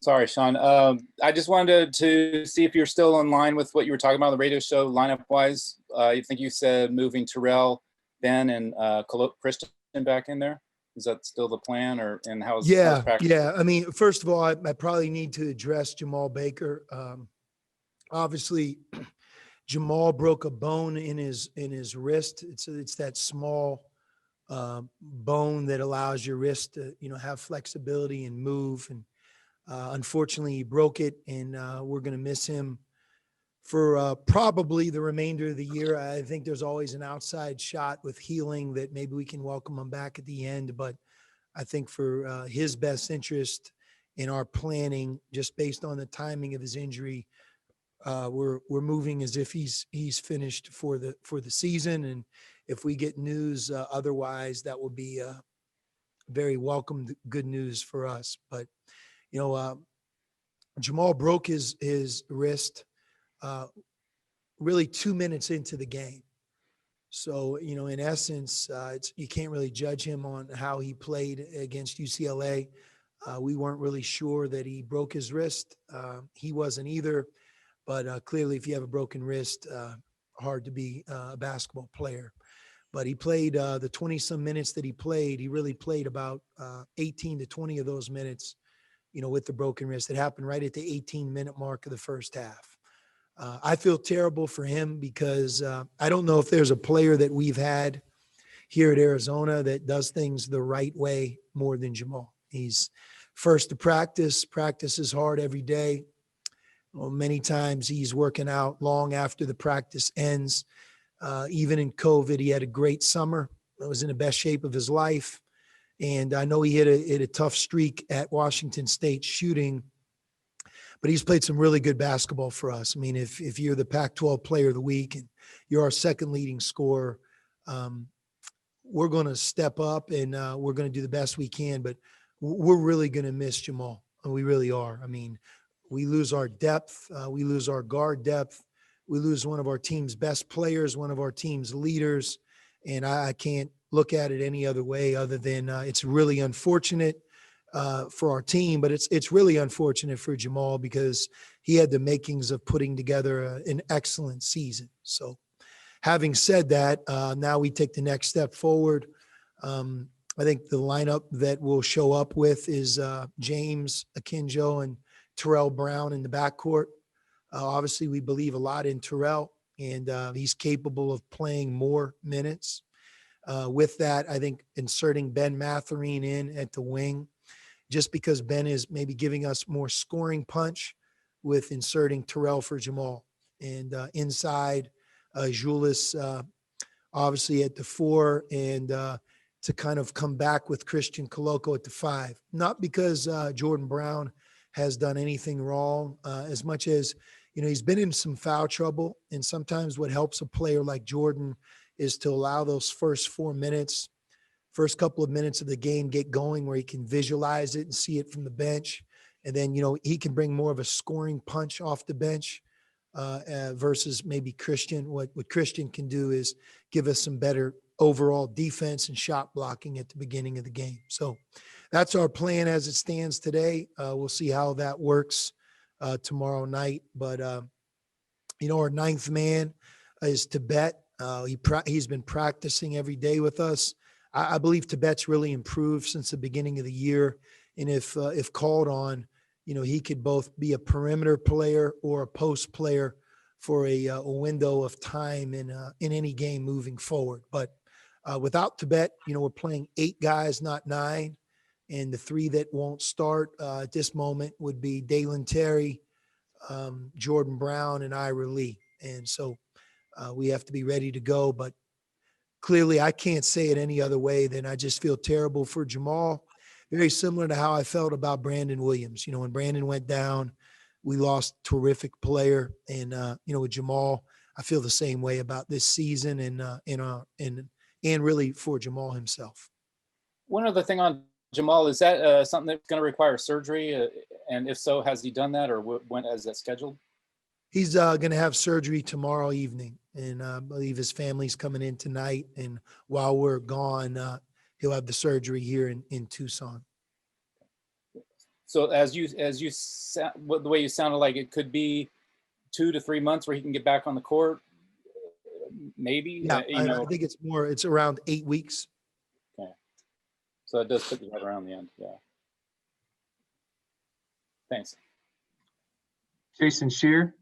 Sorry, Sean. I just wanted to see if you're still in line with what you were talking about on the radio show lineup-wise. I think you said moving Terrell, Ben, and Christian back in there. Is that still the plan, and how's practice? Yeah. I mean, first of all, I probably need to address Jamelle Baker. Obviously, Jamelle broke a bone in his wrist. It's that small bone that allows your wrist to have flexibility and move. And unfortunately, he broke it, and we're going to miss him for probably the remainder of the year. I think there's always an outside shot with healing that maybe we can welcome him back at the end, but I think for his best interest in our planning, just based on the timing of his injury, we're moving as if he's finished for the season. And if we get news otherwise, that will be very welcome good news for us. But Jamelle broke his wrist really 2 minutes into the game. So, in essence, you can't really judge him on how he played against UCLA. We weren't really sure that he broke his wrist. He wasn't either. But clearly, if you have a broken wrist, hard to be a basketball player. But he played the 20-some minutes that he played. He really played about 18 to 20 of those minutes, with the broken wrist. It happened right at the 18-minute mark of the first half. I feel terrible for him because I don't know if there's a player that we've had here at Arizona that does things the right way more than Jamelle. He's first to practices hard every day. Well, many times he's working out long after the practice ends. Even in COVID, he had a great summer. He was in the best shape of his life. And I know he hit a tough streak at Washington State shooting, but he's played some really good basketball for us. I mean, if you're the Pac-12 player of the week and you're our second leading scorer, we're going to step up and we're going to do the best we can, but we're really going to miss Jamelle. We really are. I mean, we lose our depth. We lose our guard depth. We lose one of our team's best players, one of our team's leaders. And I can't look at it any other way other than it's really unfortunate for our team, but it's really unfortunate for Jamelle because he had the makings of putting together an excellent season. So having said that, now we take the next step forward. I think the lineup that we'll show up with is James Akinjo and Terrell Brown in the backcourt. Obviously, we believe a lot in Terrell, and he's capable of playing more minutes. With that, I think inserting Ben Mathurin in at the wing, just because Ben is maybe giving us more scoring punch with inserting Terrell for Jamelle. And inside, Julius obviously at the 4, and to kind of come back with Christian Coloco at the 5. Not because Jordan Brown has done anything wrong, as much as, he's been in some foul trouble. And sometimes what helps a player like Jordan is to allow those first couple of minutes of the game get going where he can visualize it and see it from the bench. And then, he can bring more of a scoring punch off the bench versus maybe Christian. What Christian can do is give us some better overall defense and shot blocking at the beginning of the game. So that's our plan as it stands today. We'll see how that works tomorrow night. But, our ninth man is Tibet. He's been practicing every day with us. I believe Tibet's really improved since the beginning of the year. And if called on, he could both be a perimeter player or a post player for a window of time in any game moving forward. But without Tibet, we're playing 8 guys, not 9. And the 3 that won't start at this moment would be Dalen Terry, Jordan Brown, and Ira Lee. And so we have to be ready to go. But clearly, I can't say it any other way than I just feel terrible for Jamelle. Very similar to how I felt about Brandon Williams. When Brandon went down, we lost a terrific player. And, with Jamelle, I feel the same way about this season and really for Jamelle himself. One other thing on Jamelle, is that something that's going to require surgery? And if so, has he done that, or when is that scheduled? He's going to have surgery tomorrow evening, and I believe his family's coming in tonight. And while we're gone, he'll have the surgery here in Tucson. So the way you sounded like it could be 2 to 3 months where he can get back on the court, maybe. Yeah, I think it's around 8 weeks. Okay. So it does put you right around the end. Yeah. Thanks. Jason Shear.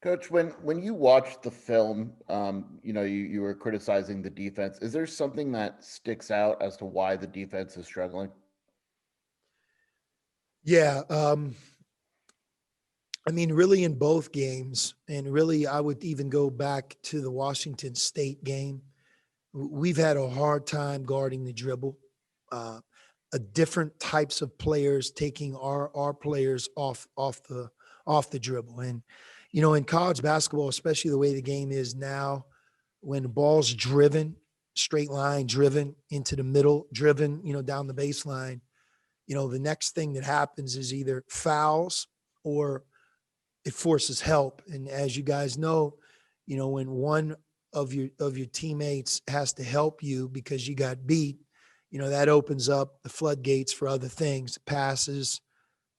Coach, when you watched the film, you were criticizing the defense. Is there something that sticks out as to why the defense is struggling? Yeah. I mean, really in both games, and really I would even go back to the Washington State game. We've had a hard time guarding the dribble. A different types of players taking our players off the dribble. And, in college basketball, especially the way the game is now, when the ball's driven, straight line driven into the middle, driven, down the baseline, the next thing that happens is either fouls or it forces help. And as you guys know, when one of your teammates has to help you because you got beat, that opens up the floodgates for other things. Passes,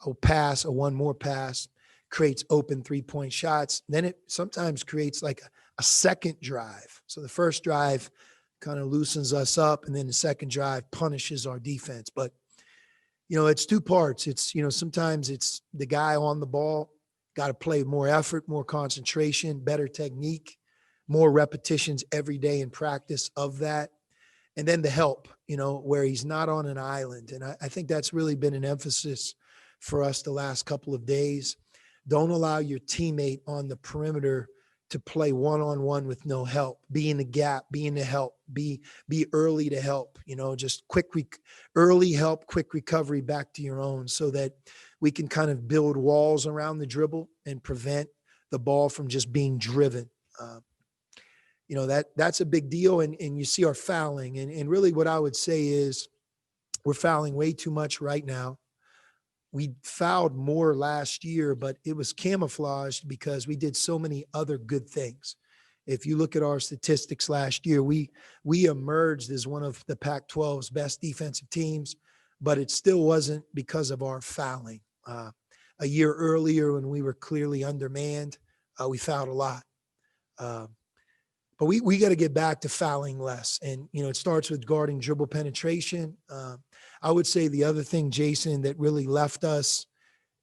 a one more pass creates open 3-point shots. Then it sometimes creates like a second drive. So the first drive kind of loosens us up, and then the second drive punishes our defense. But, it's two parts. It's, sometimes it's the guy on the ball got to play more effort, more concentration, better technique, more repetitions every day in practice of that. And then the help, where he's not on an island. And I think that's really been an emphasis for us the last couple of days. Don't allow your teammate on the perimeter to play one-on-one with no help. Be in the gap, be in the help, be early to help, just early help, quick recovery back to your own, so that we can kind of build walls around the dribble and prevent the ball from just being driven. That's a big deal. And you see our fouling. And really what I would say is we're fouling way too much right now. We fouled more last year, but it was camouflaged because we did so many other good things. If you look at our statistics last year, we emerged as one of the Pac-12's best defensive teams, but it still wasn't because of our fouling. A year earlier, when we were clearly undermanned, we fouled a lot. But we got to get back to fouling less. And, it starts with guarding dribble penetration. I would say the other thing, Jason, that really left us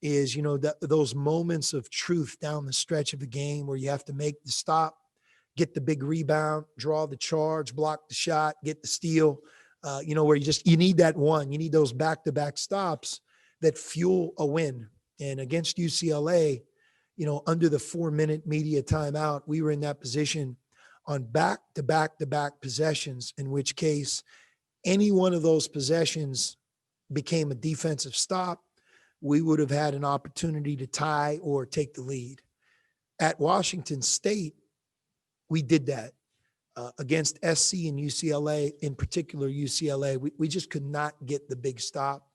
is, those moments of truth down the stretch of the game where you have to make the stop, get the big rebound, draw the charge, block the shot, get the steal, where you need that one. You need those back-to-back stops that fuel a win. And against UCLA, under the 4-minute media timeout, we were in that position on back-to-back-to-back possessions, in which case any one of those possessions became a defensive stop, we would have had an opportunity to tie or take the lead. At Washington State, we did that. Against SC and UCLA, in particular UCLA, we just could not get the big stop.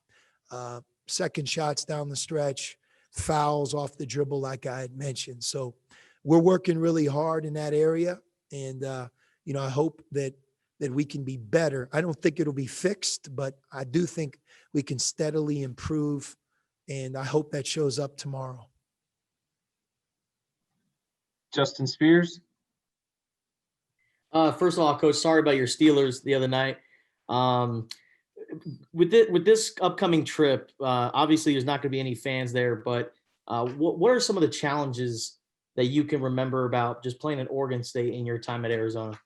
Second shots down the stretch, fouls off the dribble, like I had mentioned. So we're working really hard in that area. And, I hope that we can be better. I don't think it'll be fixed, but I do think we can steadily improve. And I hope that shows up tomorrow. Justin Spears. First of all, Coach, sorry about your Steelers the other night. With this upcoming trip, obviously there's not going to be any fans there, but what are some of the challenges that you can remember about just playing at Oregon State in your time at Arizona?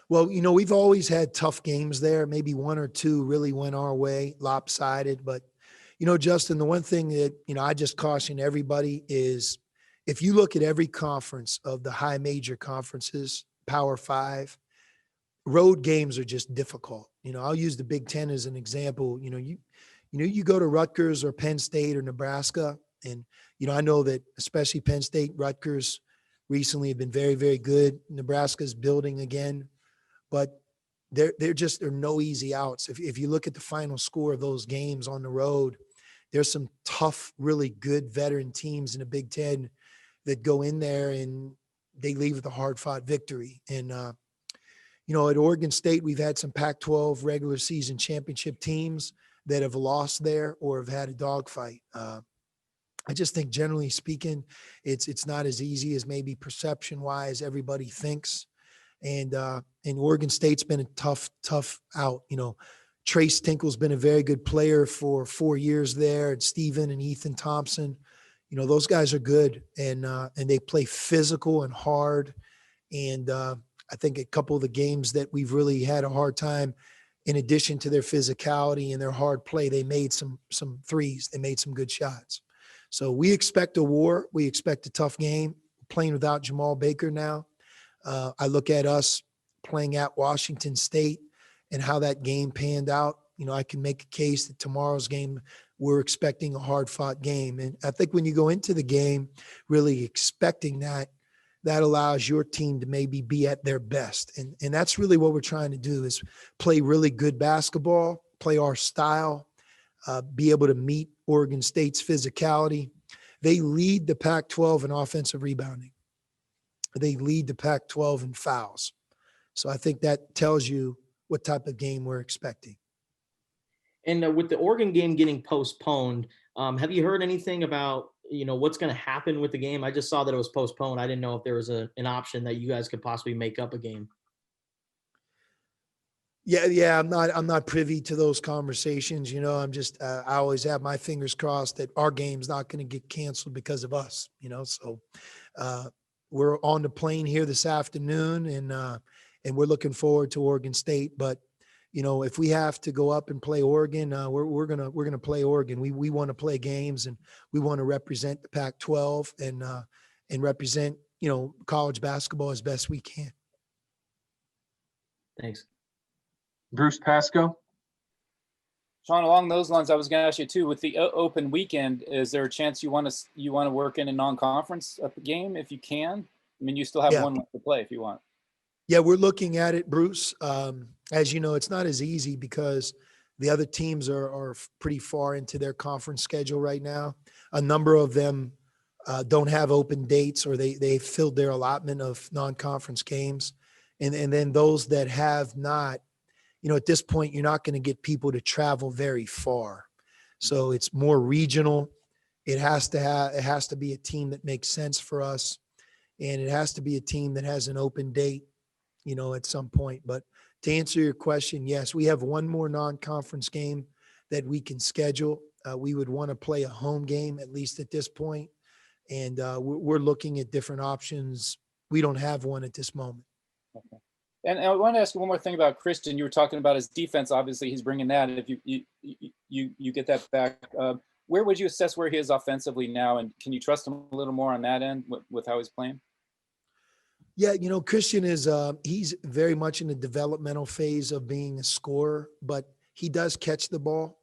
Well, we've always had tough games there. Maybe one or two really went our way, lopsided. But, Justin, the one thing that, I just caution everybody is if you look at every conference of the high major conferences, Power Five, road games are just difficult. I'll use the Big Ten as an example. You go to Rutgers or Penn State or Nebraska, and, I know that especially Penn State, Rutgers recently have been very, very good. Nebraska's building again, but there are no easy outs. If you look at the final score of those games on the road, there's some tough, really good veteran teams in the Big Ten that go in there and they leave with a hard-fought victory. And, at Oregon State, we've had some Pac-12 regular season championship teams that have lost there or have had a dogfight. I just think generally speaking, it's not as easy as maybe perception wise everybody thinks. And Oregon State's been a tough out. You know, Trace Tinkle's been a very good player for 4 years there. And Steven and Ethan Thompson, you know, those guys are good and they play physical and hard. And I think a couple of the games that we've really had a hard time, in addition to their physicality and their hard play, they made some threes. They made some good shots. So we expect a war. We expect a tough game. Playing without Jamelle Bakers now. I look at us playing at Washington State and how that game panned out. You know, I can make a case that tomorrow's game, we're expecting a hard-fought game. And I think when you go into the game really expecting that, that allows your team to maybe be at their best. And that's really what we're trying to do is play really good basketball, play our style, be able to meet Oregon State's physicality. They lead the Pac-12 in offensive rebounding. They lead the Pac-12 in fouls. So I think that tells you what type of game we're expecting. And with the Oregon game getting postponed, have you heard anything about, you know, what's going to happen with the game? I just saw that it was postponed. I didn't know if there was an option that you guys could possibly make up a game. Yeah. I'm not privy to those conversations. You know, I always have my fingers crossed that our game's not going to get canceled because of us, you know? So, we're on the plane here this afternoon and we're looking forward to Oregon State. But, you know, if we have to go up and play Oregon, we're going to play Oregon. We want to play games and we want to represent the Pac-12 and represent, you know, college basketball as best we can. Thanks. Bruce Pasco. Sean, along those lines, I was going to ask you too, with the open weekend, is there a chance you want to work in a non-conference game if you can? I mean, you still have one month to play if you want. Yeah, we're looking at it, Bruce. As you know, it's not as easy because the other teams are pretty far into their conference schedule right now. A number of them don't have open dates or they filled their allotment of non-conference games. And then those that have not, you know, at this point, you're not going to get people to travel very far. So it's more regional. It has to be a team that makes sense for us. And it has to be a team that has an open date, you know, at some point. But to answer your question, yes, we have one more non-conference game that we can schedule. We would want to play a home game, at least at this point. And we're looking at different options. We don't have one at this moment. Okay. And I want to ask you one more thing about Christian. You were talking about his defense. Obviously, he's bringing that. If you get that back, where would you assess where he is offensively now? And can you trust him a little more on that end with how he's playing? Yeah, you know, Christian is he's very much in the developmental phase of being a scorer, but he does catch the ball.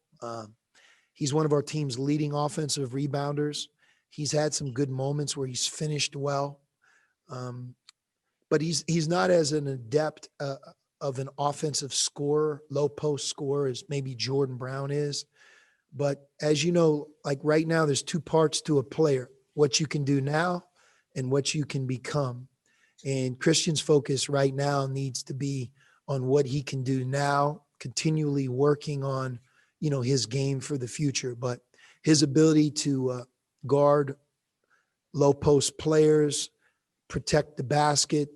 He's one of our team's leading offensive rebounders. He's had some good moments where he's finished well. But he's not as an adept of an offensive scorer, low post scorer as maybe Jordan Brown is. But as you know, like right now, there's two parts to a player, what you can do now and what you can become. And Christian's focus right now needs to be on what he can do now, continually working on, you know, his game for the future. But his ability to guard low post players, protect the basket,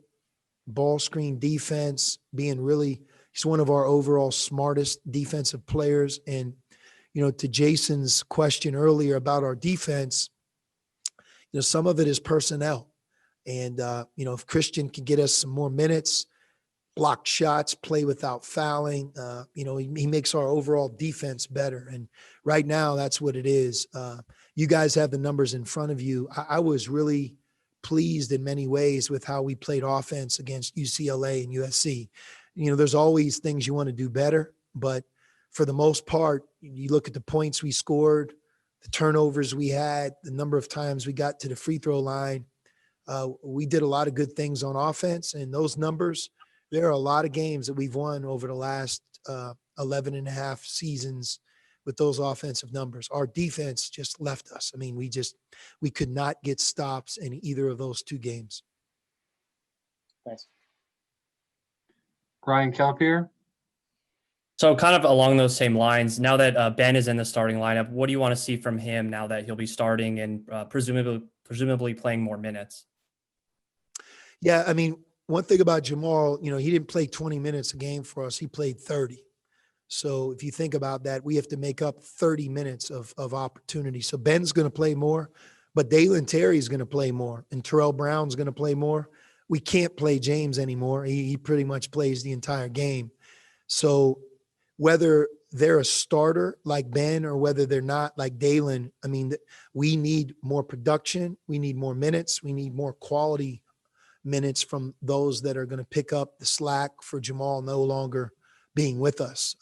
ball screen defense, he's one of our overall smartest defensive players. And, you know, to Jason's question earlier about our defense, you know, some of it is personnel. And, you know, if Christian can get us some more minutes, block shots, play without fouling, you know, he makes our overall defense better. And right now that's what it is. You guys have the numbers in front of you. I was really pleased in many ways with how we played offense against UCLA and USC. You know, there's always things you want to do better, but for the most part, you look at the points we scored, the turnovers we had, the number of times we got to the free throw line. We did a lot of good things on offense, and those numbers, there are a lot of games that we've won over the last 11 and a half seasons with those offensive numbers. Our defense just left us. I mean, we could not get stops in either of those two games. Thanks. Ryan Calpier. So kind of along those same lines, now that Ben is in the starting lineup, what do you want to see from him now that he'll be starting and presumably playing more minutes? Yeah, I mean, one thing about Jamal, he didn't play 20 minutes a game for us. He played 30. So if you think about that, we have to make up 30 minutes of opportunity. So Ben's going to play more, but Dalen Terry's going to play more, and Terrell Brown's going to play more. We can't play James anymore. He pretty much plays the entire game. So whether they're a starter like Ben or whether they're not like Dalen, I mean, we need more production. We need more minutes. We need more quality minutes from those that are going to pick up the slack for Jamal no longer being with us.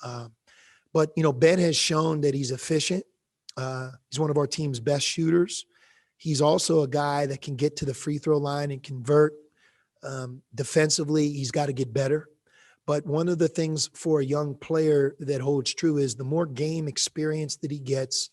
But Ben has shown that he's efficient. He's one of our team's best shooters. He's also a guy that can get to the free throw line and convert. Defensively, he's got to get better. But one of the things for a young player that holds true is the more game experience that he gets,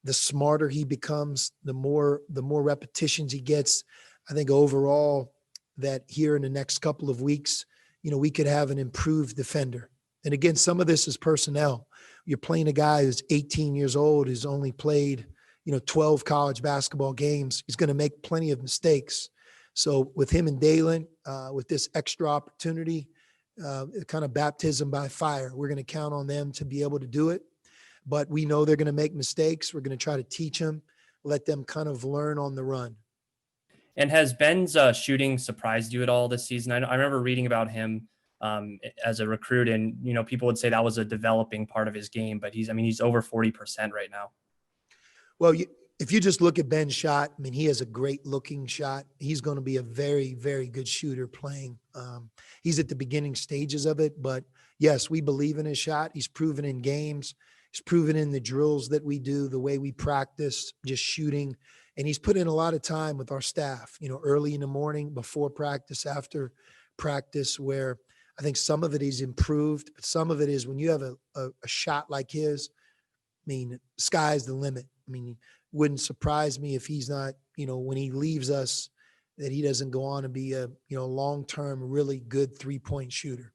the smarter he becomes, the more repetitions he gets. I think overall that here in the next couple of weeks, we could have an improved defender. And again, some of this is personnel. You're playing a guy who's 18 years old, who's only played, 12 college basketball games. He's going to make plenty of mistakes. So with him and Dalen, with this extra opportunity, kind of baptism by fire, we're going to count on them to be able to do it. But we know they're going to make mistakes. We're going to try to teach them, let them kind of learn on the run. And has Ben's shooting surprised you at all this season? I remember reading about him as a recruit, and people would say that was a developing part of his game. But he's over 40% right now. Well, if you just look at Ben's shot, I mean, he has a great looking shot. He's going to be a very, very good shooter playing. He's at the beginning stages of it, but yes, we believe in his shot. He's proven in games. He's proven in the drills that we do, the way we practice, just shooting. And he's put in a lot of time with our staff, early in the morning, before practice, after practice, where I think some of it is improved, but some of it is when you have a shot like his, I mean, sky's the limit. I mean, it wouldn't surprise me if he's not, when he leaves us, that he doesn't go on to be a, long-term, really good 3-point shooter.